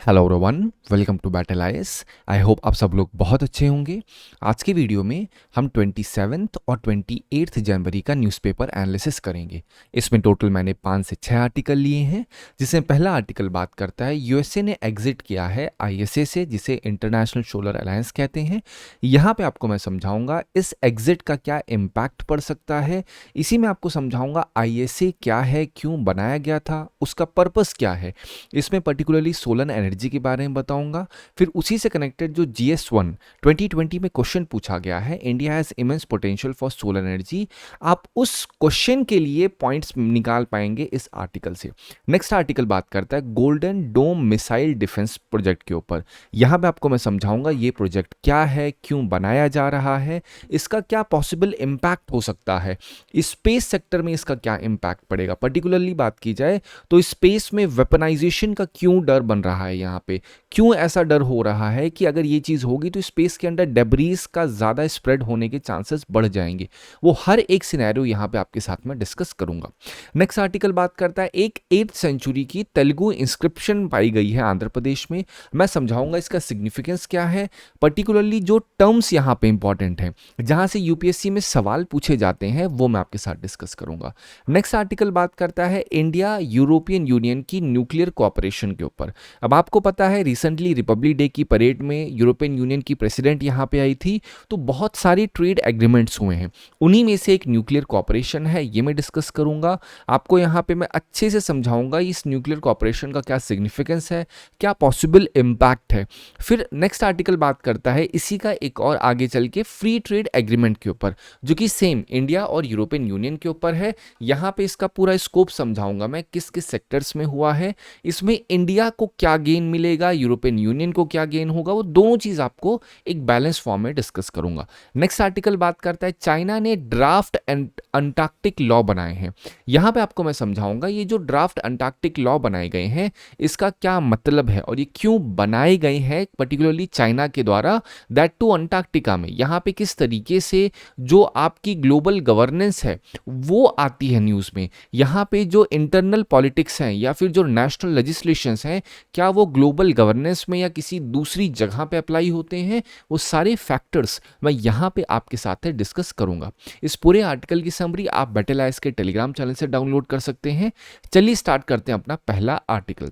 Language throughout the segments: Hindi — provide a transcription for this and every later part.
Hello everyone, welcome to battle IAS. I hope आप सब लोग बहुत अच्छे होंगे। आज की वीडियो में हम 27 और 28 जनवरी का न्यूज़पेपर एनालिसिस करेंगे। इसमें टोटल मैंने 5 से 6 आर्टिकल लिए हैं, जिसमें पहला आर्टिकल बात करता है यूएसए ने एग्जिट किया है आईएसए से, जिसे इंटरनेशनल सोलर अलायंस कहते हैं। यहाँ पे आपको मैं समझाऊंगा इस एग्जिट का क्या इम्पैक्ट पड़ सकता है। इसी में आपको समझाऊंगा आईएसए क्या है, क्यों बनाया गया था, उसका पर्पस क्या है। इसमें पर्टिकुलरली सोलर एनर्जी के बारे में बताऊंगा। फिर उसी से कनेक्टेड जो GS1 2020 में क्वेश्चन पूछा गया है, India has immense potential for solar energy, आप उस क्वेश्चन के लिए पॉइंट्स निकाल पाएंगे इस आर्टिकल से। नेक्स्ट आर्टिकल बात करता है golden dome missile defence project के ऊपर। यहां पे आपको मैं समझाऊंगा ये प्रोजेक्ट क्या है, क्यों बनाया जा रहा है, इसका क्या पॉसिबल इम्पैक्ट हो सकता है, स्पेस सेक्टर में इसका क्या इम्पैक्ट पड़ेगा। पर्टिकुलरली बात की जाए तो स्पेस में वेपनाइजेशन का क्यों डर बन रहा है, यहाँ पे क्यों ऐसा डर हो रहा है कि अगर ये चीज़ होगी तो स्पेस के अंदर डेब्रीज का ज़्यादा स्प्रेड होने के चांसेस बढ़ जाएंगे। वो हर एक सिनेरियो यहाँ पे आपके साथ में डिस्कस करूंगा। नेक्स्ट आर्टिकल बात करता है एक 8th सेंचुरी की तेलुगु इंस्क्रिप्शन पाई गई है आंध्र प्रदेश में। मैं समझाऊंगा इसका सिग्निफिकेंस क्या है, पर्टिकुलरली जो टर्म्स यहाँ पे इंपॉर्टेंट हैं, जहाँ से यूपीएससी में सवाल पूछे जाते हैं, वो मैं आपके साथ डिस्कस करूंगा। नेक्स्ट आर्टिकल बात करता है इंडिया यूरोपियन यूनियन की न्यूक्लियर कोऑपरेशन के ऊपर। अब आपको पता है रिसेंटली रिपब्लिक डे की परेड में यूरोपियन यूनियन की प्रेसिडेंट यहाँ पे आई थी, तो बहुत सारे ट्रेड एग्रीमेंट्स हुए हैं, उन्हीं में से एक न्यूक्लियर कोऑपरेशन है, ये मैं डिस्कस करूंगा। आपको यहाँ पे मैं अच्छे से समझाऊंगा इस न्यूक्लियर कोऑपरेशन का क्या सिग्निफिकेंस है, क्या पॉसिबल इम्पैक्ट है। फिर नेक्स्ट आर्टिकल बात करता है इसी का एक और आगे चल के फ्री ट्रेड एग्रीमेंट के ऊपर, जो कि सेम इंडिया और यूरोपियन यूनियन के ऊपर है। यहाँ पे इसका पूरा स्कोप समझाऊंगा मैं, किस किस सेक्टर्स में हुआ है, इसमें इंडिया को क्या गेन मिलेगा, यूरोपियन यूनियन को क्या गेन होगा, वो दोनों चीज आपको एक बैलेंस फॉर्म में डिस्कस करूंगा। नेक्स्ट आर्टिकल बात करता है चाइना ने ड्राफ्ट अंटार्कटिक लॉ बनाए हैं। यहाँ पे आपको मैं समझाऊंगा ये जो ड्राफ्ट अंटार्कटिक लॉ बनाए गए हैं, इसका क्या मतलब है और ये क्यों बनाए गए हैं पर्टिकुलरली चाइना के द्वारा, दैट टू अंटार्कटिका में। यहाँ पे किस तरीके से जो आपकी ग्लोबल गवर्नेंस है वो आती है न्यूज़ में, यहाँ पे जो इंटरनल पॉलिटिक्स हैं या फिर जो नेशनल लेजिस्लेशंस हैं, क्या वो ग्लोबल गवर्नेंस में या किसी दूसरी जगह पे अप्लाई होते हैं, वो सारे फैक्टर्स मैं यहाँ पे आपके साथ डिस्कस करूंगा। इस पूरे आर्टिकल की समरी आप बैटल आईएएस के टेलीग्राम चैनल से डाउनलोड कर सकते हैं। चलिए स्टार्ट करते हैं अपना पहला आर्टिकल।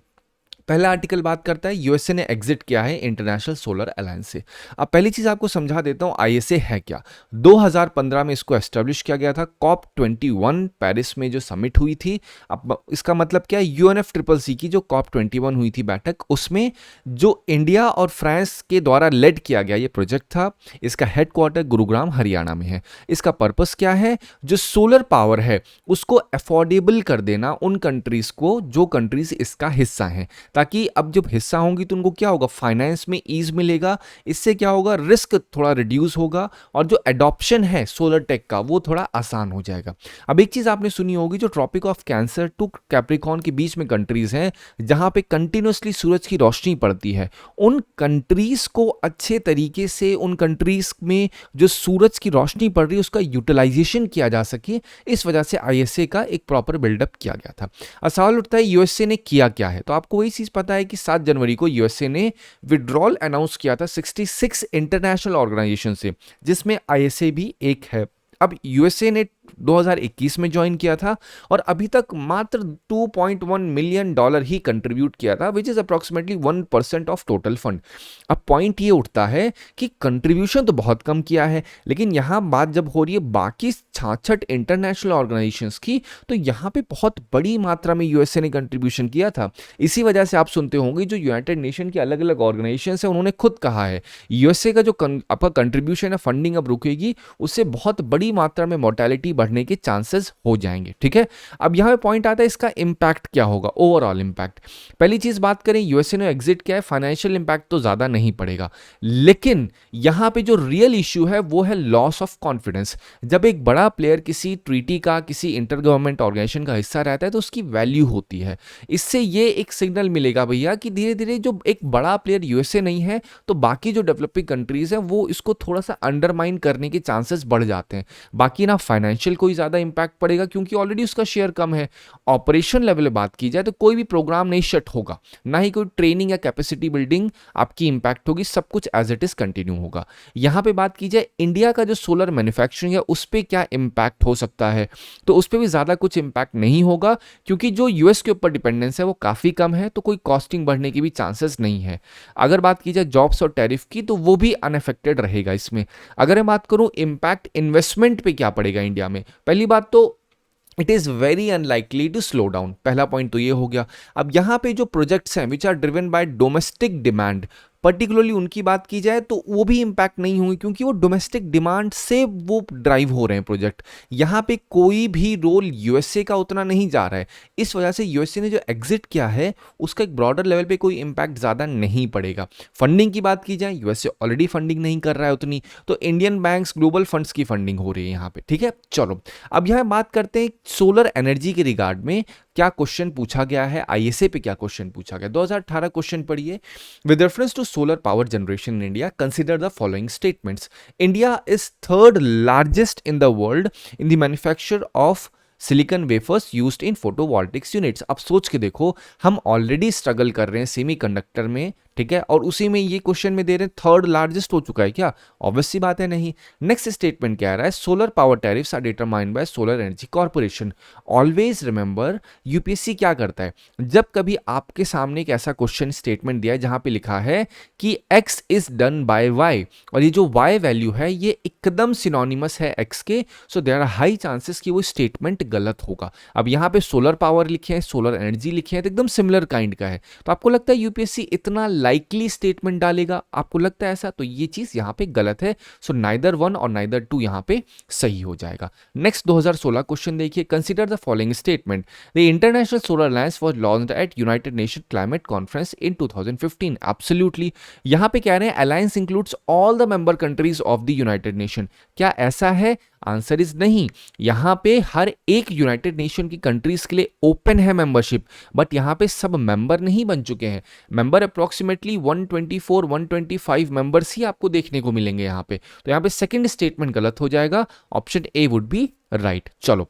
पहला आर्टिकल बात करता है यूएसए ने एग्जिट किया है इंटरनेशनल सोलर अलायंस से। अब पहली चीज आपको समझा देता हूं आईएसए है क्या। 2015 में इसको एस्टेब्लिश किया गया था, COP21 पेरिस में जो समिट हुई थी। अब इसका मतलब क्या है, UNFCCC की जो COP21 हुई थी बैठक, उसमें जो इंडिया और फ्रांस के द्वारा लेड किया गया ये प्रोजेक्ट था। इसका हेडक्वार्टर गुरुग्राम हरियाणा में है। इसका पर्पस क्या है, जो सोलर पावर है उसको अफोर्डेबल कर देना उन कंट्रीज को जो कंट्रीज इसका हिस्सा हैं, ताकि अब जब हिस्सा होंगी तो उनको क्या होगा, फाइनेंस में ईज मिलेगा। इससे क्या होगा, रिस्क थोड़ा रिड्यूस होगा और जो एडॉप्शन है सोलर टेक का वो थोड़ा आसान हो जाएगा। अब एक चीज आपने सुनी होगी, जो Tropic of Cancer to Capricorn के बीच में कंट्रीज हैं जहां पे कंटिन्यूसली सूरज की रोशनी पड़ती है, उन कंट्रीज को अच्छे तरीके से उन कंट्रीज में जो सूरज की रोशनी पड़ रही है उसका यूटिलाइजेशन किया जा सके, इस वजह से आईएसए का एक प्रॉपर बिल्डअप किया गया था। अब सवाल उठता है यूएसए ने किया क्या है, तो आपको वही चीज पता है कि 7 जनवरी को यूएसए ने विड्रॉल अनाउंस किया था 66 इंटरनेशनल ऑर्गेनाइजेशन से, जिसमें आईएसए भी एक है। अब यूएसए ने 2021 में ज्वाइन किया था और अभी तक मात्र $2.1 मिलियन ही कंट्रीब्यूट किया था, which is approximately 1% of total fund. अब पॉइंट ये उठता है कि कंट्रीब्यूशन तो बहुत कम किया है, लेकिन यहां बात जब हो रही है बाकी 66 इंटरनेशनल ऑर्गेनाइजेशंस की, तो यहां पे बहुत बड़ी मात्रा में यूएसए ने कंट्रीब्यूशन किया था। इसी वजह से आप सुनते होंगे जो यूनाइटेड नेशन की अलग अलग ऑर्गेनाइजेशंस है, उन्होंने खुद कहा है यूएसए का जो आपका कंट्रीब्यूशन है, फंडिंग अब रुकेगी, उससे बहुत बड़ी मात्रा में मोर्टेलिटी बढ़ने के चांसेस हो जाएंगे। ठीक है, अब यहां पे पॉइंट आता है इसका इंपैक्ट क्या होगा, ओवरऑल इंपैक्ट। पहली चीज बात करें, यूएसए ने एग्जिट किया है, फाइनेंशियल इंपैक्ट तो ज्यादा नहीं पड़ेगा, लेकिन यहां पे जो रियल इश्यू है वो है लॉस ऑफ कॉन्फिडेंस। जब एक बड़ा प्लेयर किसी ट्रीटी का, किसी इंटर गवर्नमेंट ऑर्गेनाइजेशन का हिस्सा रहता है तो उसकी वैल्यू होती है। इससे ये एक सिग्नल मिलेगा भैया कि धीरे धीरे जो एक बड़ा प्लेयर यूएसए नहीं है तो बाकी जो डेवलपिंग कंट्रीज हैं वो इसको थोड़ा सा अंडरमाइन करने के चांसेस बढ़ जाते हैं। बाकी ना फाइनेंशियल फाइनेंशियल कोई ज़्यादा इम्पैक्ट पड़ेगा क्योंकि ऑलरेडी उसका शेयर कम है। ऑपरेशन लेवल पे बात की जाए तो कोई भी प्रोग्राम नहीं शट होगा, ना ही कोई ट्रेनिंग या कैपेसिटी बिल्डिंग आपकी इम्पैक्ट होगी, सब कुछ एज इट इज कंटिन्यू होगा। यहाँ पे बात की जाए इंडिया का जो सोलर मैन्युफैक्चरिंग है उस पर क्या इम्पैक्ट हो सकता है, तो उस पर भी ज़्यादा कुछ इम्पैक्ट नहीं होगा क्योंकि जो यूएस के ऊपर डिपेंडेंस है वो काफ़ी कम है, तो कोई कॉस्टिंग बढ़ने की भी चांसेस नहीं है। अगर बात की जाए जॉब्स और टैरिफ की तो वो भी अनअफेक्टेड रहेगा इसमें। अगर मैं बात करूं इम्पैक्ट इन्वेस्टमेंट पे क्या पड़ेगा इंडिया में, पहली बात तो it is very unlikely to slow down, पहला पॉइंट तो ये हो गया। अब यहाँ पे जो प्रोजेक्ट्स हैं which are driven by domestic demand, particularly उनकी बात की जाए तो वो भी इम्पैक्ट नहीं होंगे क्योंकि वो डोमेस्टिक डिमांड से वो ड्राइव हो रहे हैं प्रोजेक्ट। यहाँ पे कोई भी रोल यूएसए का उतना नहीं जा रहा है, इस वजह से यूएसए ने जो एग्जिट किया है उसका एक ब्रॉडर लेवल पे कोई इम्पैक्ट ज़्यादा नहीं पड़ेगा। फंडिंग की बात की जाए यूएसए ऑलरेडी फंडिंग नहीं कर रहा है उतनी, तो इंडियन बैंक्स ग्लोबल फंड्स की फंडिंग हो रही है यहाँ पे, ठीक है। चलो अब यहाँ बात करते हैं सोलर एनर्जी के रिगार्ड में क्या क्वेश्चन पूछा गया है, आईएसए पे क्या क्वेश्चन पूछा गया। 2018 क्वेश्चन पढ़िए, with reference to solar power generation in India consider the following statements. India is third largest in the world in the manufacture of silicon wafers used in photovoltaics units. अब सोच के देखो, हम ऑलरेडी स्ट्रगल कर रहे हैं सेमीकंडक्टर में, ठीक है, और उसी में ये क्वेश्चन में दे रहे हैं थर्ड लार्जेस्ट हो चुका है क्या, ऑब्वियस सी बात है नहीं। नेक्स्ट स्टेटमेंट क्या आ रहा है, solar power tariffs are determined by solar energy corporation. Always remember UPSC क्या करता है, जब कभी आपके सामने एक ऐसा क्वेश्चन स्टेटमेंट दिया है जहां पे लिखा है कि x is done by y और ये जो y वैल्यू है ये एकदम सिनोनिमस है x के, so there are high chances कि वो स्टेटमेंट गलत होगा। अब यहाँ पे सोलर पावर लिखे हैं, सोलर एनर्जी लिखे हैं, तो एकदम सिमिलर काइंड का है, तो आपको लगता है यूपीएससी इतना लाइकली स्टेटमेंट डालेगा, आपको लगता है ऐसा, तो ये चीज यहाँ पे गलत है। सो नाइदर 1 और नाइदर 2 यहाँ पे सही हो जाएगा। नेक्स्ट 2016 क्वेश्चन देखिए, consider the following statement, the International Solar Alliance was launched at United Nation climate conference in 2015। Absolutely, यहाँ पे कह रहे हैं alliance includes all the member countries of the United Nation. क्या ऐसा है, आंसर इज नहीं। यहां पे हर एक यूनाइटेड नेशन की कंट्रीज के लिए ओपन है मेंबरशिप, बट यहां पे सब मेंबर नहीं बन चुके हैं। मेंबर अप्रोक्सीमेटली 124-125 मेंबर्स ही आपको देखने को मिलेंगे यहां पे, तो यहां पे सेकंड स्टेटमेंट गलत हो जाएगा, option A would be right. चलो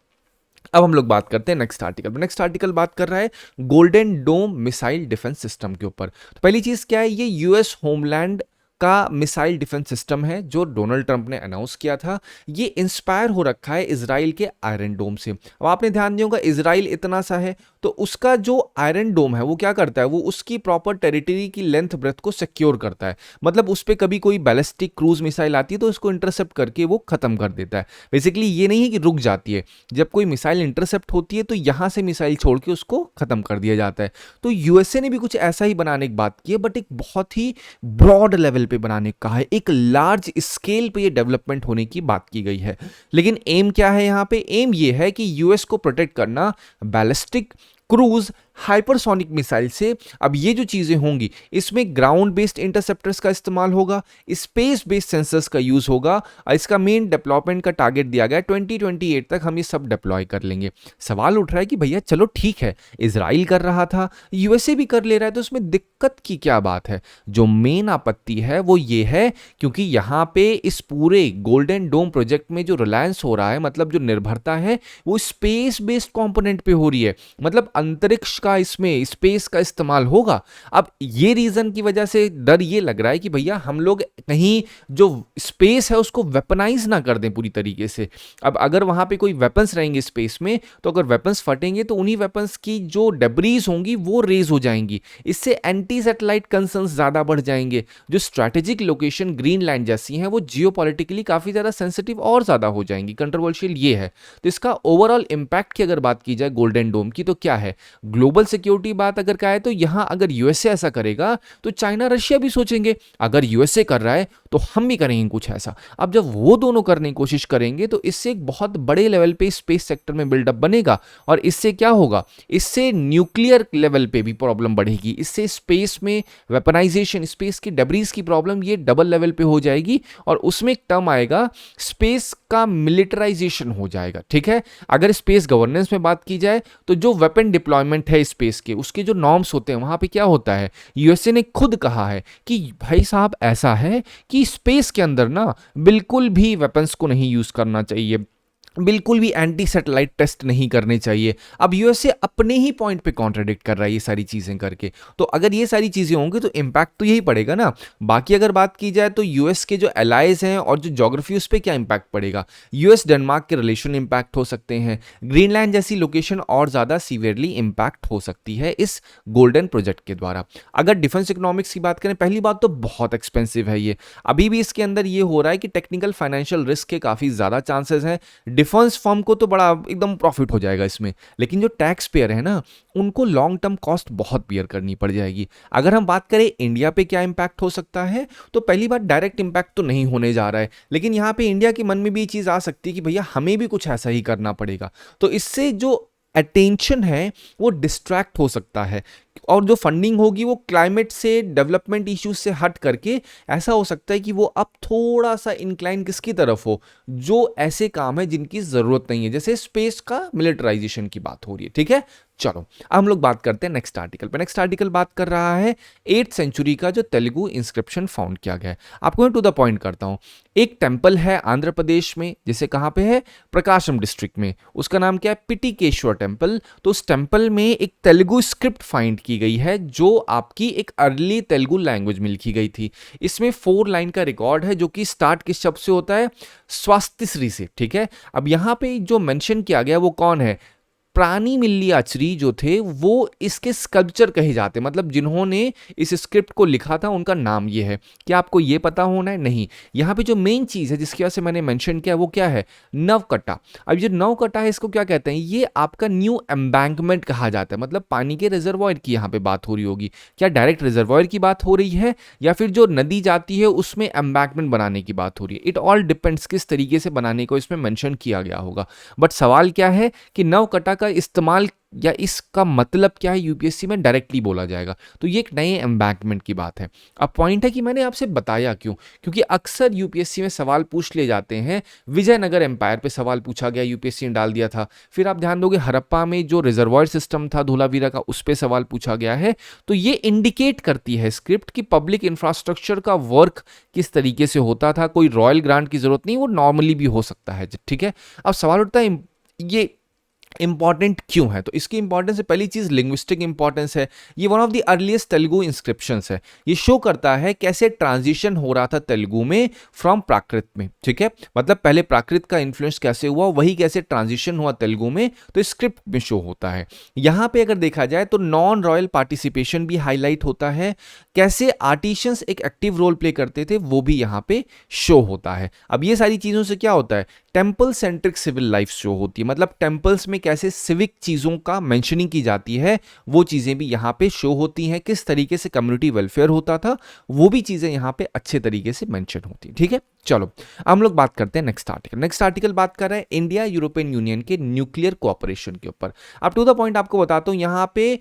अब हम लोग बात करते हैं नेक्स्ट आर्टिकल। नेक्स्ट आर्टिकल बात कर रहा है golden dome missile defence system के ऊपर। तो पहली चीज क्या है, ये यूएस होमलैंड का मिसाइल डिफेंस सिस्टम है जो डोनाल्ड ट्रंप ने अनाउंस किया था। ये इंस्पायर हो रखा है इजराइल के आयरन डोम से। अब आपने ध्यान दिया होगा इजराइल इतना सा है, तो उसका जो आयरन डोम है वो क्या करता है, वो उसकी प्रॉपर टेरिटरी की लेंथ ब्रेथ को सिक्योर करता है। मतलब उस पर कभी कोई बैलिस्टिक क्रूज मिसाइल आती है तो उसको इंटरसेप्ट करके वो खत्म कर देता है। बेसिकली ये नहीं है कि रुक जाती है, जब कोई मिसाइल इंटरसेप्ट होती है तो यहां से मिसाइल छोड़ के उसको खत्म कर दिया जाता है। तो यूएसए ने भी कुछ ऐसा ही बनाने की बात की है, बट एक बहुत ही ब्रॉड लेवल पे बनाने का है, एक लार्ज स्केल पे ये डेवलपमेंट होने की बात की गई है। लेकिन एम क्या है यहाँ पे, एम ये है कि यूएस को प्रोटेक्ट करना बैलिस्टिक क्रूज हाइपरसोनिक मिसाइल से। अब ये जो चीजें होंगी इसमें ग्राउंड बेस्ड इंटरसेप्टर्स का इस्तेमाल होगा, स्पेस बेस्ड सेंसर्स का यूज होगा, और इसका मेन डेवलपमेंट का टारगेट दिया गया है 2028 तक हम ये सब डिप्लॉय कर लेंगे। सवाल उठ रहा है कि भैया चलो ठीक है, इजराइल कर रहा था, यूएसए भी कर ले रहा है, तो उसमें दिक्कत की क्या बात है। जो मेन आपत्ति है वो ये है क्योंकि यहाँ पे इस पूरे गोल्डन डोम प्रोजेक्ट में जो रिलायंस हो रहा है, मतलब जो निर्भरता है वो स्पेस बेस्ड कंपोनेंट पे हो रही है, मतलब अंतरिक्ष का इसमें स्पेस का इस्तेमाल होगा। अब ये रीजन की वजह से डर ये लग रहा है कि भैया हम लोग कहीं जो स्पेस है उसको वेपनाइज ना कर दें पूरी तरीके से। अब अगर वहां पे कोई वेपन्स रहेंगे स्पेस में, तो अगर वेपन्स फटेंगे तो उन्हीं वेपन्स की जो डेब्रीज होंगी वो रेज हो जाएंगी, इससे एंटी सैटेलाइट कंसर्न्स ज्यादा बढ़ जाएंगे। जो स्ट्रैटेजिक लोकेशन ग्रीनलैंड जैसी हैं वो जियोपॉलिटिकली काफी ज्यादा सेंसिटिव और ज्यादा हो जाएंगी, कंट्रोवर्शियल ये है। तो इसका ओवरऑल इंपैक्ट की अगर बात की जाए गोल्डन डोम की, तो क्या है, ग्लोबल सिक्योरिटी बात अगर कहा है तो यहां अगर यूएसए ऐसा करेगा तो चाइना रशिया भी सोचेंगे, अगर यूएसए कर रहा है तो हम भी करेंगे कुछ ऐसा। अब जब वो दोनों करने की कोशिश करेंगे तो इससे एक बहुत बड़े लेवल पे स्पेस सेक्टर में बिल्डअप बनेगा, और इससे क्या होगा, इससे न्यूक्लियर लेवल पे भी प्रॉब्लम बढ़ेगी, इससे स्पेस में वेपनाइजेशन, स्पेस की डेब्रीज की प्रॉब्लम ये डबल लेवल पे हो जाएगी, और उसमें एक टर्म आएगा स्पेस का मिलिटराइजेशन हो जाएगा। ठीक है, अगर स्पेस गवर्नेंस में बात की जाए तो जो वेपन डिप्लॉयमेंट है स्पेस के, उसके जो नॉर्म्स होते हैं वहां पे क्या होता है, यूएसए ने खुद कहा है कि भाई साहब ऐसा है कि स्पेस के अंदर ना बिल्कुल भी वेपन्स को नहीं यूज करना चाहिए। बिल्कुल भी एंटी सैटेलाइट टेस्ट नहीं करने चाहिए। अब यूएसए अपने ही पॉइंट पे कॉन्ट्राडिक्ट कर रहा है ये सारी चीज़ें करके। तो अगर ये सारी चीज़ें होंगी तो इम्पैक्ट तो यही पड़ेगा ना। बाकी अगर बात की जाए तो यूएस के जो एलाइज हैं और जो ज्योग्राफी उस पर क्या इम्पैक्ट पड़ेगा, यूएस डेनमार्क के रिलेशन इम्पैक्ट हो सकते हैं, ग्रीनलैंड जैसी लोकेशन और ज़्यादा सीवियरली इम्पैक्ट हो सकती है इस गोल्डन प्रोजेक्ट के द्वारा। अगर डिफेंस इकोनॉमिक्स की बात करें, पहली बात तो बहुत एक्सपेंसिव है ये। अभी भी इसके अंदर ये हो रहा है कि टेक्निकल फाइनेंशियल रिस्क के काफ़ी ज़्यादा चांसेस हैं। डिफेंस फर्म को तो बड़ा एकदम प्रॉफिट हो जाएगा इसमें, लेकिन जो टैक्स पेयर है ना, उनको लॉन्ग टर्म कॉस्ट बहुत बियर करनी पड़ जाएगी। अगर हम बात करें इंडिया पे क्या इंपैक्ट हो सकता है, तो पहली बात डायरेक्ट इंपैक्ट तो नहीं होने जा रहा है, लेकिन यहाँ पे इंडिया के मन में भी ये चीज़ आ सकती है कि भैया हमें भी कुछ ऐसा ही करना पड़ेगा। तो इससे जो अटेंशन है वो डिस्ट्रैक्ट हो सकता है, और जो फंडिंग होगी वो क्लाइमेट से, डेवलपमेंट इश्यूज से हट करके ऐसा हो सकता है कि वो अब थोड़ा सा इंक्लाइन किसकी तरफ हो, जो ऐसे काम है जिनकी जरूरत नहीं है, जैसे स्पेस का मिलिटराइजेशन की बात हो रही है। ठीक है, चलो अब हम लोग बात करते हैं नेक्स्ट आर्टिकल पे। नेक्स्ट आर्टिकल बात कर रहा है 8th सेंचुरी का जो तेलुगु इंस्क्रिप्शन फाउंड किया गया है। आपको मैं टू द पॉइंट करता हूं। एक टेंपल है आंध्र प्रदेश में, जिसे कहां पे है, प्रकाशम डिस्ट्रिक्ट में। उसका नाम क्या है, पिटिकेश्वर टेंपल। तो उस टेंपल में एक तेलुगु स्क्रिप्ट फाइंड की गई है, जो आपकी एक अर्ली तेलुगु लैंग्वेज में लिखी गई थी। इसमें 4 लाइन का रिकॉर्ड है, जो कि स्टार्ट किस शब्द से होता है, स्वास्तिश्री से। ठीक है, अब यहां पे जो मेंशन किया गया वो कौन है, प्राणी मिल्ली आचरी जो थे वो इसके स्कल्पचर कहे जाते, मतलब जिन्होंने इस स्क्रिप्ट को लिखा था उनका नाम ये है। क्या आपको ये पता होना है? नहीं। यहाँ पे जो मेन चीज़ है जिसकी वजह से मैंने मेंशन किया वो क्या है, नवकटा। अब ये नवकटा है, इसको क्या कहते हैं, ये आपका न्यू एम्बैंकमेंट कहा जाता है, मतलब पानी के रिजर्वॉयर की यहाँ पे बात हो रही होगी। क्या डायरेक्ट रिजर्वॉयर की बात हो रही है, या फिर जो नदी जाती है उसमें एम्बैंकमेंट बनाने की बात हो रही है? इट ऑल डिपेंड्स किस तरीके से बनाने को इसमें मेंशन किया गया होगा। बट सवाल क्या है कि नवकटा का इस्तेमाल या इसका मतलब क्या है, यूपीएससी में डायरेक्टली बोला जाएगा। तो ये एक नए एम्बैंकमेंट की बात है। अब पॉइंट है कि मैंने आपसे बताया क्यों, क्योंकि अक्सर यूपीएससी में सवाल पूछ लिए जाते हैं। विजयनगर एम्पायर पे सवाल पूछा गया, यूपीएससी ने डाल दिया था। फिर आप ध्यान दोगे हड़प्पा में जो रिजर्वॉयर सिस्टम था धोलावीरा का, उस पर सवाल पूछा गया है। तो ये इंडिकेट करती है स्क्रिप्ट की पब्लिक इंफ्रास्ट्रक्चर का वर्क किस तरीके से होता था। कोई रॉयल ग्रांट की जरूरत नहीं, वो नॉर्मली भी हो सकता है। ठीक है, अब सवाल उठता है ये इंपॉर्टेंट क्यों है। तो इसकी इंपॉर्टेंस है, पहली चीज लिंग्विस्टिक इंपॉर्टेंस है। ये one of the earliest Telugu inscriptions है। ये शो करता है कैसे ट्रांजिशन हो रहा था तेलुगु में फ्रॉम प्राकृत में। ठीक है, मतलब पहले प्राकृत का इन्फ्लुएंस कैसे हुआ, वही कैसे ट्रांजिशन हुआ तेलुगु में, तो स्क्रिप्ट में शो होता है। यहां पे अगर देखा जाए तो नॉन रॉयल पार्टिसिपेशन भी हाईलाइट होता है, कैसे आर्टिशियंस एक एक्टिव रोल प्ले करते थे वो भी यहां पे शो होता है। अब ये सारी चीजों से क्या होता है, temple centric civil life show होती है, मतलब टेम्पल्स में कैसे सिविक चीजों का मेंशनिंग की जाती है, वो चीजें भी यहां पे शो होती हैं। किस तरीके से कम्युनिटी वेलफेयर होता था, वो भी चीजें यहां पे अच्छे तरीके से मेंशन होती है। ठीक है, चलो हम लोग बात करते हैं नेक्स्ट आर्टिकल। नेक्स्ट आर्टिकल बात कर रहे हैं इंडिया यूरोपियन यूनियन के न्यूक्लियर कोऑपरेशन के ऊपर। अब टू द पॉइंट आपको बताता हूं, यहां पे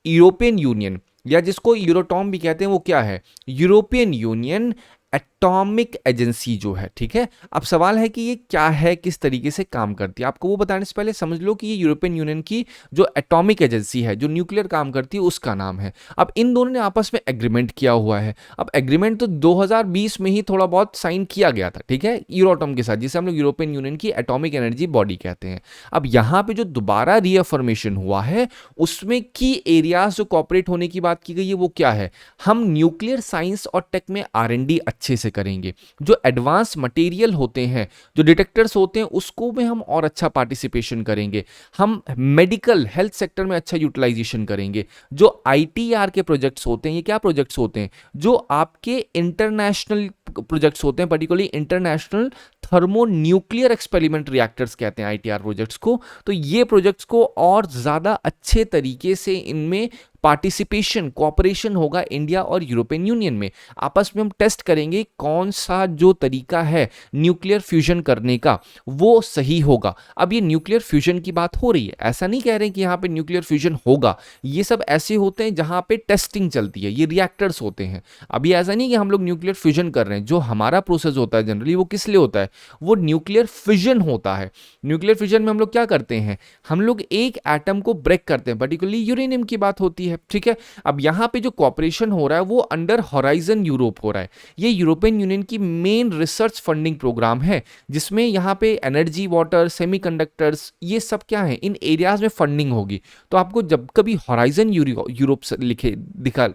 यूरोपियन यूनियन या जिसको यूरोटॉम भी कहते हैं, वो क्या है, यूरोपियन यूनियन एटॉमिक एजेंसी जो है। ठीक है, अब सवाल है कि ये क्या है, किस तरीके से काम करती है। आपको वो बताने से पहले समझ लो कि ये यूरोपियन यूनियन की जो एटॉमिक एजेंसी है, जो न्यूक्लियर काम करती है, उसका नाम है। अब इन दोनों ने आपस में एग्रीमेंट किया हुआ है। अब एग्रीमेंट तो 2020 में ही थोड़ा बहुत साइन किया गया था, ठीक है, यूरोटॉम के साथ, जिसे हम लोग यूरोपियन यूनियन की एटॉमिक एनर्जी बॉडी कहते हैं। अब यहाँ पे जो दोबारा रीअफर्मेशन हुआ है, उसमें की एरियाज जो कॉपरेट होने की बात की गई है, वो क्या है, हम न्यूक्लियर साइंस और टेक में R&D अच्छे से करेंगे। जो एडवांस मटेरियल होते हैं, जो डिटेक्टर्स होते हैं, उसको में हम और अच्छा पार्टिसिपेशन करेंगे। हम मेडिकल हेल्थ सेक्टर में अच्छा यूटिलाइजेशन करेंगे। जो ITR के प्रोजेक्ट्स होते हैं, ये क्या प्रोजेक्ट्स होते हैं, जो आपके इंटरनेशनल प्रोजेक्ट्स होते हैं, particularly international thermo nuclear experiment reactors कहते हैं ITR प्रोजेक्ट्स को। तो ये प्रोजेक्ट्स को और ज्यादा अच्छे तरीके से इनमें पार्टिसिपेशन, कोऑपरेशन होगा इंडिया और यूरोपियन यूनियन में। आपस में हम टेस्ट करेंगे कौन सा जो तरीका है न्यूक्लियर फ्यूजन करने का वो सही होगा। अब ये न्यूक्लियर फ्यूजन की बात हो रही है, ऐसा नहीं कह रहे कि यहाँ पे न्यूक्लियर फ्यूजन होगा। ये सब ऐसे होते हैं जहाँ पे टेस्टिंग चलती है, ये रिएक्टर्स होते हैं। अभी ऐसा नहीं कि हम लोग न्यूक्लियर फ्यूजन कर रहे हैं। जो हमारा प्रोसेस होता है जनरली, वो किस लिए होता है, वो न्यूक्लियर फिजन होता है। न्यूक्लियर फिजन में हम लोग क्या करते हैं, हम लोग एक एटम को ब्रेक करते हैं, पर्टिकुलरली यूरेनियम की बात होती है। है, ठीक है। अब यहाँ पे जो कॉपरेशन हो रहा है वो अंडर हॉराइजन यूरोप हो रहा है। ये यूरोपियन यूनियन की मेन रिसर्च फंडिंग प्रोग्राम है, जिसमें यहाँ पे एनर्जी, वाटर, सेमीकंडक्टर्स, ये सब क्या है, इन एरियाज में फंडिंग होगी। तो आपको जब कभी हॉराइजन यूरोप से लिखे दिखा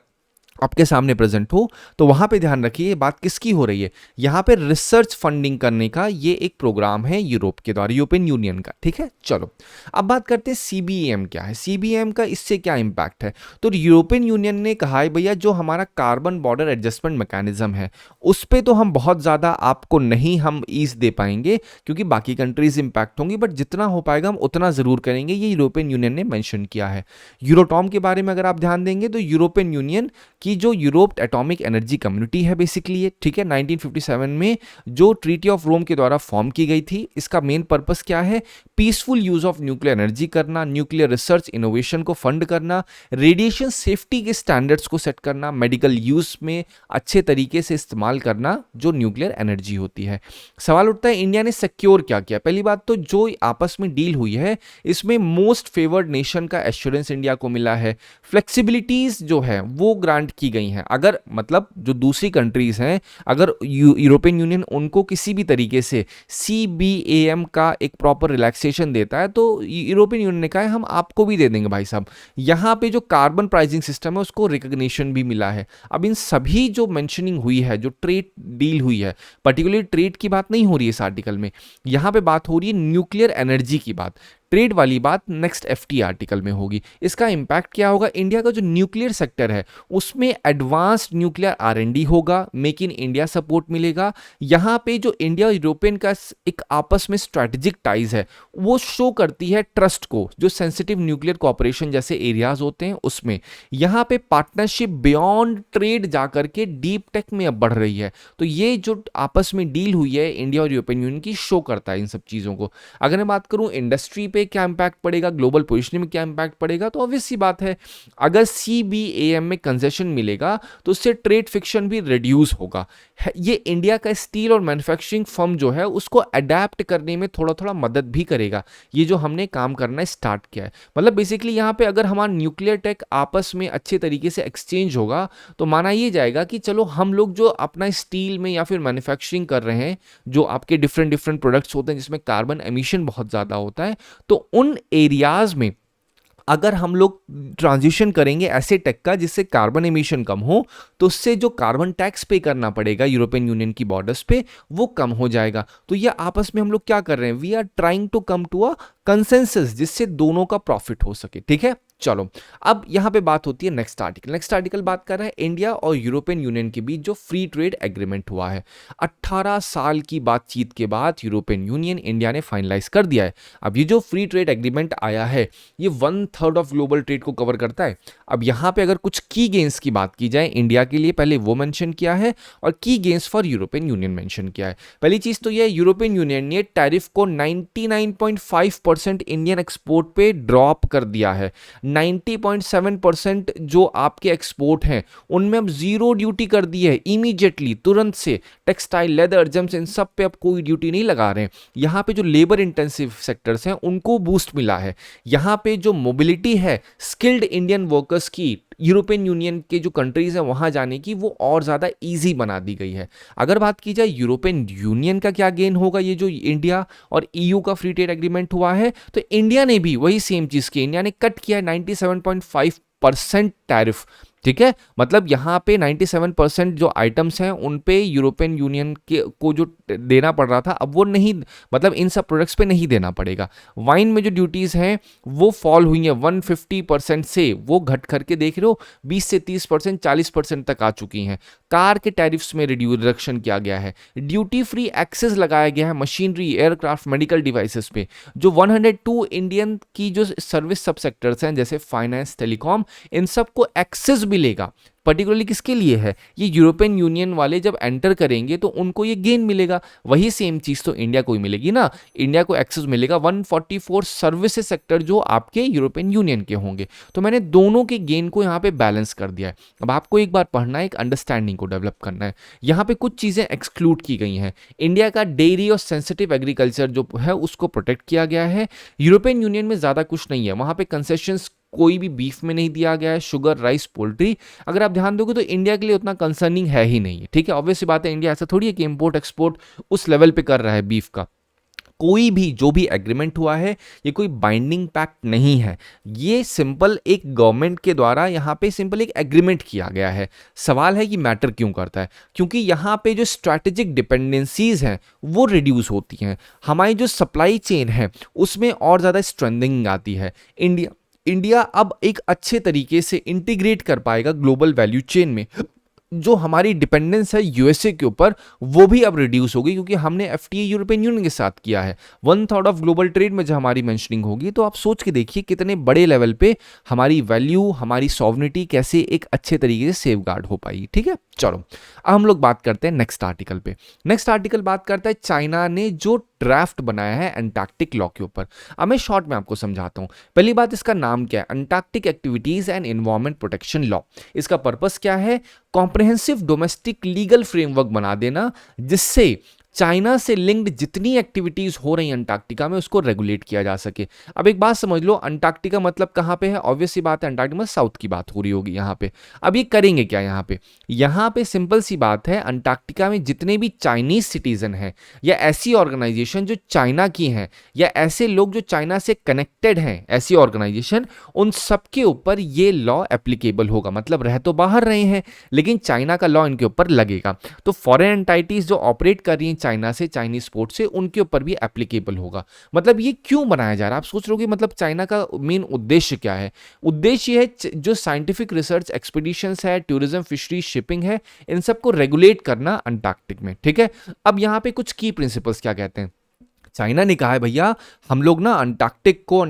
आपके सामने प्रेजेंट हो, तो वहां पे ध्यान रखिए ये बात किसकी हो रही है। यहां पे रिसर्च फंडिंग करने का ये एक प्रोग्राम है यूरोप के द्वारा, यूरोपियन यूनियन का, ठीक है। चलो अब बात करते हैं सीबीएम क्या है, सीबीएम का इससे क्या इंपैक्ट है। तो यूरोपियन यूनियन ने कहा है भैया जो हमारा कार्बन बॉर्डर एडजस्टमेंट मैकेनिज्म है उस पे तो हम बहुत ज़्यादा आपको नहीं हम ईज दे पाएंगे, क्योंकि बाकी कंट्रीज इंपैक्ट होंगी, बट जितना हो पाएगा हम उतना ज़रूर करेंगे, ये यूरोपियन यूनियन ने मैंशन किया है। यूरोटॉम के बारे में अगर आप ध्यान देंगे तो यूरोपियन यूनियन की जो यूरोप एटॉमिक एनर्जी कम्युनिटी है बेसिकली ये, ठीक है, 1957 में जो ट्रीटी ऑफ रोम के द्वारा फॉर्म की गई थी। इसका मेन पर्पस क्या है, peaceful use of nuclear energy करना, न्यूक्लियर रिसर्च इनोवेशन को फंड करना, रेडिएशन सेफ्टी के स्टैंडर्ड्स को सेट करना, मेडिकल यूज में अच्छे तरीके से इस्तेमाल करना जो न्यूक्लियर एनर्जी होती है। सवाल उठता है इंडिया ने सिक्योर क्या किया। पहली बात तो जो आपस में डील हुई है इसमें मोस्ट फेवर्ड नेशन का एश्योरेंस इंडिया को मिला है, फ्लेक्सिबिलिटीज जो है वो ग्रांट की गई हैं। अगर मतलब जो दूसरी कंट्रीज हैं, अगर यूरोपियन यूनियन उनको किसी भी तरीके से सीबीएम का एक प्रॉपर रिलैक्सेशन देता है तो यूरोपियन यूनियन ने कहा है हम आपको भी दे देंगे भाई साहब। यहाँ पे जो कार्बन प्राइसिंग सिस्टम है उसको रिकॉग्निशन भी मिला है। अब इन सभी जो मेंशनिंग हुई है, जो ट्रेड डील हुई है, पर्टिकुलरली ट्रेड की बात नहीं हो रही है इस आर्टिकल में, यहाँ पे बात हो रही है न्यूक्लियर एनर्जी की बात। ट्रेड वाली बात नेक्स्ट एफटी आर्टिकल में होगी। इसका इंपैक्ट क्या होगा, इंडिया का जो न्यूक्लियर सेक्टर है उसमें एडवांस्ड न्यूक्लियर आरएनडी होगा, मेक इन इंडिया सपोर्ट मिलेगा। यहाँ पे जो इंडिया और यूरोपियन का एक आपस में स्ट्रैटेजिक टाइज है वो शो करती है ट्रस्ट को, जो सेंसिटिव न्यूक्लियर कॉपरेशन जैसे एरियाज होते हैं उसमें। यहाँ पे पार्टनरशिप बियॉन्ड ट्रेड जाकर के डीप टेक में अब बढ़ रही है। तो ये जो आपस में डील हुई है इंडिया और यूरोपियन यूनियन की, शो करता है इन सब चीज़ों को। अगर मैं बात करूँ इंडस्ट्री पे क्या इंपैक्ट पड़ेगा, ग्लोबल पोजीशनिंग में क्या इंपैक्ट पड़ेगा, तो ऑब्वियस सी बात है अगर सीबीएम में कंसेशन मिलेगा तो उससे ट्रेड फ्रिक्शन भी रिड्यूस होगा। ये इंडिया का स्टील और मैन्युफैक्चरिंग फर्म जो है उसको अडेप्ट करने में थोड़ा थोड़ा मदद भी करेगा, ये जो हमने काम करना स्टार्ट किया है। मतलब बेसिकली यहाँ पे अगर हमारा न्यूक्लियर टेक आपस में अच्छे तरीके से एक्सचेंज होगा तो माना ये जाएगा कि चलो हम लोग जो अपना स्टील में या फिर मैन्युफैक्चरिंग कर रहे हैं, जो आपके डिफरेंट डिफरेंट प्रोडक्ट्स होते हैं जिसमें कार्बन एमिशन बहुत ज़्यादा होता है, तो उन एरियाज में अगर हम लोग ट्रांजिशन करेंगे ऐसे टेक का जिससे कार्बन एमिशन कम हो, तो उससे जो कार्बन टैक्स पे करना पड़ेगा यूरोपियन यूनियन की बॉर्डर्स पे वो कम हो जाएगा। तो ये आपस में हम लोग क्या कर रहे हैं, we are trying to come to a consensus जिससे दोनों का प्रॉफिट हो सके, ठीक है। चलो अब यहां पे बात होती है नेक्स्ट आर्टिकल। नेक्स्ट आर्टिकल बात कर रहा है इंडिया और यूरोपियन यूनियन के बीच जो फ्री ट्रेड एग्रीमेंट हुआ है। 18 साल की बातचीत के बाद यूरोपियन यूनियन इंडिया ने फाइनलाइज कर दिया है। अब ये जो फ्री ट्रेड एग्रीमेंट आया है ये 1/3 ऑफ ग्लोबल ट्रेड को कवर करता है। अब यहां पे अगर कुछ की गेन्स की बात की जाए इंडिया के लिए, पहले वो मेंशन किया है और की gains for European union mention किया है। पहली चीज तो ये यूरोपियन यूनियन ने टैरिफ को 99.5% इंडियन एक्सपोर्ट पे ड्रॉप कर दिया है। 90.7% जो आपके एक्सपोर्ट हैं उनमें अब जीरो ड्यूटी कर दी है इमीडिएटली, तुरंत से। टेक्सटाइल, लेदर, जेम्स, इन सब पे अब कोई ड्यूटी नहीं लगा रहे हैं। यहाँ पे जो लेबर इंटेंसिव सेक्टर्स हैं उनको बूस्ट मिला है। यहाँ पे जो मोबिलिटी है स्किल्ड इंडियन वर्कर्स की यूरोपियन यूनियन के जो कंट्रीज हैं वहां जाने की, वो और ज़्यादा ईजी बना दी गई है। अगर बात की जाए यूरोपियन यूनियन का क्या गेन होगा, ये जो इंडिया और ईयू का फ्री ट्रेड एग्रीमेंट हुआ है, तो इंडिया ने भी वही सेम चीज़ की, इंडिया ने कट किया 97.5% टैरिफ, ठीक है। मतलब यहाँ पे 97% जो आइटम्स हैं उन पे यूरोपियन यूनियन के को जो देना पड़ रहा था अब वो नहीं, मतलब इन सब प्रोडक्ट्स पे नहीं देना पड़ेगा। वाइन में जो ड्यूटीज़ हैं वो फॉल हुई हैं 150% से, वो घट करके देख रहे हो 20 से 30%, 40% तक आ चुकी हैं। कार के टैरिफ्स में रिडक्शन किया गया है। ड्यूटी फ्री एक्सेस लगाया गया है मशीनरी, एयरक्राफ्ट, मेडिकल डिवाइसेस पे। जो 102 इंडियन की जो सर्विस सब सेक्टर्स हैं जैसे फाइनेंस, टेलीकॉम, इन सब को एक्सेस मिलेगा। पर्टिकुलरली किसके लिए है, ये यूरोपियन यूनियन वाले जब एंटर करेंगे तो उनको ये गेन मिलेगा। वही सेम चीज़ तो इंडिया को ही मिलेगी ना, इंडिया को एक्सेस मिलेगा 144 सर्विसेज सेक्टर जो आपके यूरोपियन यूनियन के होंगे। तो मैंने दोनों के गेन को यहाँ पे बैलेंस कर दिया है। अब आपको एक बार पढ़ना है, एक अंडरस्टैंडिंग को डेवलप करना है। यहाँ पे कुछ चीज़ें एक्सक्लूड की गई हैं। इंडिया का डेयरी और सेंसिटिव एग्रीकल्चर जो है उसको प्रोटेक्ट किया गया है। यूरोपियन यूनियन में ज़्यादा कुछ नहीं है, वहाँ पे कंसेशंस कोई भी बीफ में नहीं दिया गया है, शुगर, राइस, पोल्ट्री। अगर आप ध्यान दोगे तो इंडिया के लिए उतना कंसर्निंग है ही नहीं है, ठीक है। ऑब्वियस सी बात है, इंडिया ऐसा थोड़ी है कि इंपोर्ट एक्सपोर्ट उस लेवल पे कर रहा है बीफ का। कोई भी जो भी एग्रीमेंट हुआ है ये कोई बाइंडिंग पैक्ट नहीं है, ये सिंपल एक गवर्नमेंट के द्वारा यहाँ पे सिंपल एक एग्रीमेंट किया गया है। सवाल है कि मैटर क्यों करता है, क्योंकि यहाँ पे जो स्ट्रैटेजिक डिपेंडेंसीज हैं वो रिड्यूस होती हैं, हमारी जो सप्लाई चेन है उसमें और ज़्यादा स्ट्रेंथनिंग आती है। इंडिया अब एक अच्छे तरीके से इंटीग्रेट कर पाएगा ग्लोबल वैल्यू चेन में। जो हमारी डिपेंडेंस है यूएसए के ऊपर वो भी अब रिड्यूस होगी, क्योंकि हमने एफटीए यूरोपियन यूनियन के साथ किया है। 1/3 ऑफ ग्लोबल ट्रेड में जब हमारी मेंशनिंग होगी तो आप सोच के देखिए कितने बड़े लेवल पे हमारी वैल्यू, हमारी सॉवरेनिटी कैसे एक अच्छे तरीके से सेफगार्ड हो पाएगी, ठीक है। चलो अब हम लोग बात करते हैं नेक्स्ट आर्टिकल पे। नेक्स्ट आर्टिकल बात करता है चाइना ने जो ड्राफ्ट बनाया है अंटार्कटिक लॉ के ऊपर। अब मैं शॉर्ट में आपको समझाता हूं। पहली बात, इसका नाम क्या है? Antarctic activities and environment protection law. इसका पर्पस क्या है? कॉम्प्रिहेंसिव डोमेस्टिक लीगल फ्रेमवर्क बना देना, जिससे चाइना से लिंक्ड जितनी एक्टिविटीज हो रही अंटार्कटिका में उसको रेगुलेट किया जा सके। अब एक बात समझ लो, अंटार्कटिका मतलब कहां पे है? ऑब्वियस सी बात है, अंटार्कटिका में साउथ की बात हो रही होगी यहाँ पे। अब ये करेंगे क्या यहाँ पे सिंपल सी बात है, अंटार्कटिका में जितने भी चाइनीज सिटीजन हैं या ऐसी ऑर्गेनाइजेशन जो चाइना की हैं या ऐसे लोग जो चाइना से कनेक्टेड हैं, ऐसी ऑर्गेनाइजेशन, उन सबके ऊपर ये लॉ एप्लीकेबल होगा। मतलब रह तो बाहर रहे हैं लेकिन चाइना का लॉ इनके ऊपर लगेगा। तो फॉरेन एंटाइटीज जो ऑपरेट कर रही हैं चाइना से, चाइनीज पोर्ट से, उनके ऊपर भी एप्लीकेबल होगा। मतलब ये क्यों बनाया जा रहा है? आप सोच रहे हो कि मतलब चाइना का मेन उद्देश्य क्या है? उद्देश्य है जो साइंटिफिक रिसर्च एक्सपीडिशंस है, टूरिज्म, फिशरी, शिपिंग है, इन सबको रेगुलेट करना अंटार्कटिक में, ठीक है। अब यहाँ पे कुछ की प्रिंसिपल्स क्या कहते हैं? चाइना ने कहा है भैया हम लोग ना अंटार्कटिका को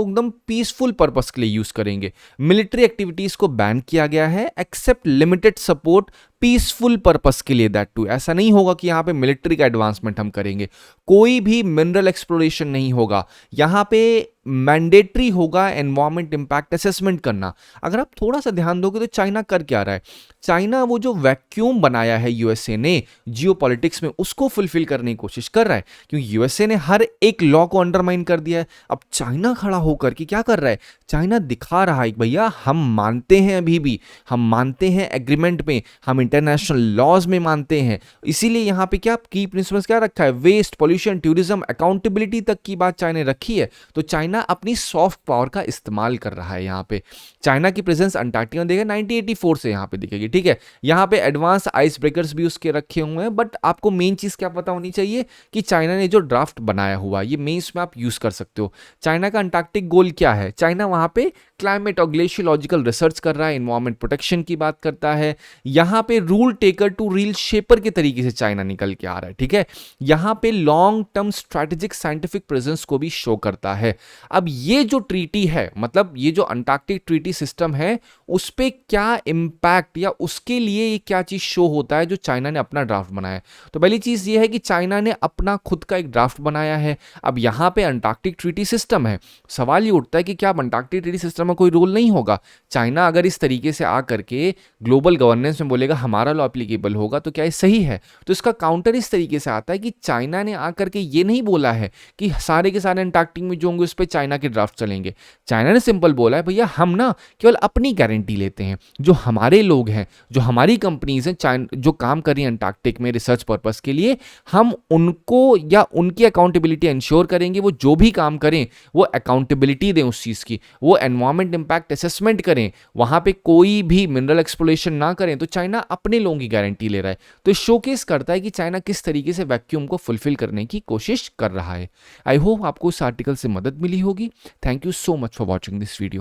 एकदम पीसफुल पर्पस के लिए यूज करेंगे। मिलिट्री एक्टिविटीज को बैन किया गया है except limited support peaceful purpose के लिए, दैट टू। ऐसा नहीं होगा कि यहाँ पे मिलिट्री का एडवांसमेंट हम करेंगे, कोई भी मिनरल एक्सप्लोरेशन नहीं होगा। यहाँ पे मैंडेटरी होगा एनवायरमेंट इंपैक्ट असेसमेंट करना। अगर आप थोड़ा सा ध्यान दोगे तो चाइना कर क्या रहा है? चाइना वो जो वैक्यूम बनाया है यूएसए ने जियोपॉलिटिक्स में, उसको फुलफिल करने की कोशिश कर रहा है, क्योंकि यूएसए ने हर एक लॉ को अंडरमाइन कर दिया है। अब चाइना खड़ा होकर के क्या कर रहा है? चाइना दिखा रहा है भैया हम मानते हैं, अभी भी हम मानते हैं एग्रीमेंट में, हम इंटरनेशनल लॉज में मानते हैं। इसीलिए यहाँ पे क्या की प्रिंसिपल्स क्या रखा है? वेस्ट, पॉल्यूशन, टूरिज्म, अकाउंटेबिलिटी तक की बात चाइना ने रखी है। तो चाइना अपनी सॉफ्ट पावर का इस्तेमाल कर रहा है। यहाँ पे चाइना की प्रेजेंस अंटार्कटिका में देखेगा 1984 से यहाँ पे दिखेगी, ठीक है। यहाँ पे एडवांस आइस ब्रेकर्स भी उसके रखे हुए हैं। बट आपको मेन चीज क्या पता होनी चाहिए कि चाइना ने जो ड्राफ्ट बनाया हुआ ये मेंस में आप यूज कर सकते हो। चाइना का अंटार्कटिक गोल क्या है? चाइना वहां पे क्लाइमेट और ग्लेशियोलॉजिकल रिसर्च कर रहा है, एनवायरमेंट प्रोटेक्शन की बात करता है। यहाँ पे rule taker to rule shaper के तरीके से चाइना निकल के आ रहा है, ठीक है। यहाँ पे long term strategic scientific presence को भी शो करता है। अब ये जो ट्रीटी है, मतलब ये जो अंटार्कटिक ट्रीटी सिस्टम है, उस पे क्या इंपैक्ट या उसके लिए ये क्या चीज शो होता है जो चाइना ने अपना ड्राफ्ट बनाया है? तो पहली चीज ये है कि चाइना ने अपना खुद का एक ड्राफ्ट बनाया है। अब यहाँ पे अंटार्कटिक ट्रीटी सिस्टम है, सवाल ये उठता है कि क्या अंटार्कटिक ट्रीटी सिस्टम में कोई रोल नहीं होगा? चाइना अगर इस तरीके से आकर के ग्लोबल गवर्नेंस में बोलेगा हमारा लॉ एप्लीकेबल होगा, तो क्या ये सही है? तो इसका काउंटर इस तरीके से आता है कि चाइना ने आकर के ये नहीं बोला है कि सारे के सारे अंटार्कटिक में जो होंगे उस पर चाइना के ड्राफ्ट चलेंगे। चाइना ने सिंपल बोला है भैया हम ना केवल अपनी गारंटी लेते हैं, जो हमारे लोग हैं, जो हमारी कंपनीज हैं जो काम कर रही हैं अंटार्कटिक में रिसर्च पर्पस के लिए, हम उनको या उनकी अकाउंटेबिलिटी इंश्योर करेंगे। वो जो भी काम करें वो अकाउंटेबिलिटी दें उस चीज़ की, वो एनवायरमेंट इंपैक्ट असेसमेंट करें, वहाँ पे कोई भी मिनरल एक्सप्लोरेशन ना करें। तो चाइना अपने लोगों की गारंटी ले रहा है। तो शोकेस करता है कि चाइना किस तरीके से वैक्यूम को फुलफिल करने की कोशिश कर रहा है। आई होप आपको इस आर्टिकल से मदद मिली होगी। Thank you so much for watching this video.